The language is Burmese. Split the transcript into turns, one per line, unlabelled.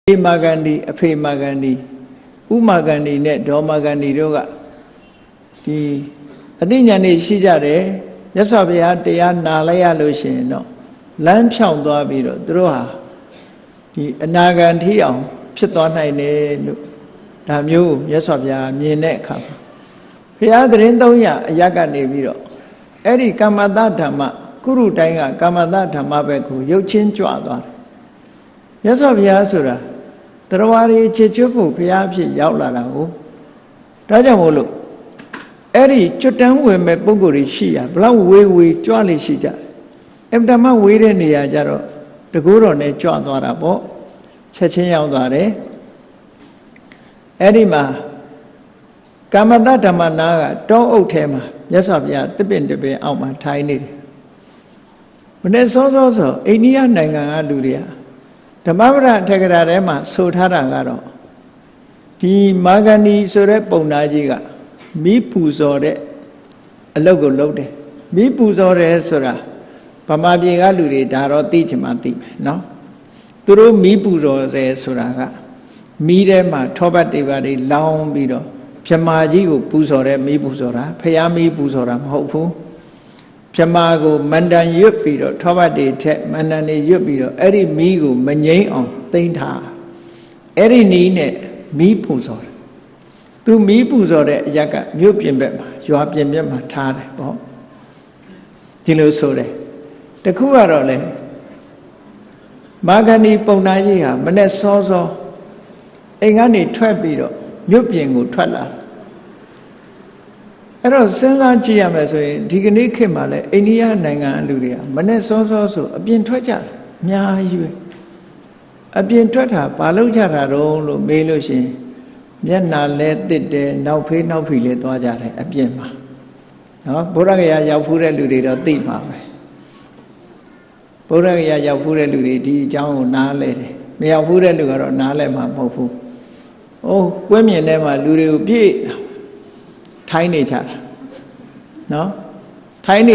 မာဂန္ဒီအဖေမာဂန္ဒီဥမာဂန္ဒီနဲ့ဒေါ်မာဂန္ဒီတို့ကဒီအသိဉာဏ်တွေရှိကြတယ်မြတ်စွာဘုရားတရားနာလိုက်ရလို့ရှိရင်တော့လမ်းဖြောင်းသွားပြီးတော့သူတို့ဟာဒီအနာဂံထိအောင်ဖြစ်သွားနိုင်တယ်လို့ဒါမျိုးမြတ်စွာဘုရားမြင်တဲ့အခါမှာဘုရားသတင်း300အရကနေပြီးတော့အဲ့ဒီကမ္မတဓမ္မကုရုတိုင်းကကမ္မတဓမ္မဘက်ကိုရုပ်ချင်းကြွသွားတယ်မြတ်စွာဘုရားဆိုတာတရားရီချစ်ချွတ်ဖို့ဘုရားဖြစ်ရောက်လာတာကိုဒါကြောင့်မို့လို့အဲ့ဒီကျွတ်တန်းဝင်မဲ့ပုံကိုယ်တွေရှိရဘလောက်ဝေးဝေးကြွလေရှိကြအမှန်တမ်းဝေးတဲ့နေရာကြတော့တကူတော်နဲ့ကြွသွားတာပေါ့ချက်ချင်းရောက်သွားတယ်အဲ့ဒီမှာကမ္မတဓမ္မနာကတောအုပ်ထဲမှာမြတ်စွာဘုရားတစ်ပင်တစ်ပင်အောက်မှာထိုင်နေတယ်မနေ့စောစောအိန္ဒိယနိုင်ငံကလူတွေကဓမ္မပဒထက္ကရာထဲမှာဆိုထားတာကတော့ဒီမာဂန္ဒီဆိုတဲ့ပုံနာကြီးကမိပူဇော်တဲ့အလုပ်ကိုလုပ်တယ်မိပူဇော်တယ်ဆိုတာဗမာပြည်ကလူတွေဒါတော့သိချင်မှသိမယ်နော်သူတို့မိပူဇော်တယ်ဆိုတာကမိထဲမှာထောပတ်တွေပါတွေလောင်းပြီးတော့ဗြဟ္မာကြီးကိုပူဇော်တဲ့မိပူဇော်တာဖယားမိပူဇော်တာမဟုတ်ဘူးဗြဟ္မာကိုမန္တန်ရွတ်ပြီးတော့ထောပတ်တွေထက်မန္တန်တွေရွတ်ပြီးတော့အဲ့ဒီမိကိုမငိမ့်အောင်သိမ့်ထားအဲ့ဒီနီးနဲ့မိပူဇော်တယ်သူမိပူဇော်တဲ့အရက်ကမြို့ပြင်ဘက်မှာရွာပြင်ဘက်မှာထားတယ်ပေါ့ဒီလိုဆိုတယ်တခုကတော့လေမာဂန္ဒီပုံနာကြီးဟာမနဲ့စောစောအိမ်ကနေထွက်ပြီးတော့မြို့ပြင်ကိုထွက်လာအဲ့တော့စဉ်းစားကြည့်ရမယ်ဆိုရင်ဒီကနေ့ခေတ်မှာလည်းအိန္ဒိယနိုင်ငံလူတွေကမနဲ့စောစောဆိုအပြင်ထွက်ကြတယ်အများကြီးပဲအပြင်ထွက်တာဘာလို့ကြတာတော့လို့မေးလို့ရှိရင်မျက်နှာလဲတစ်တယ်နောက်ဖေးနောက်ဖီလဲသွားကြတယ်အပြင်မှာနော်ဘုရားကရာရောက်ဖူးတဲ့လူတွေတော့သိပါမယ်ဘုရားကရာရောက်ဖူးတဲ့လူတွေဒီအကြောင်းကိုနားလဲတယ်မရောက်ဖူးတဲ့လူကတော့နားလဲမှာမဟုတ်ဘူးအိုးကွင်းမြင်ထဲမှာလူတွေကိုပြည့်ထိုင်းနေကြတာနော်ထိုင်းနေတဲ့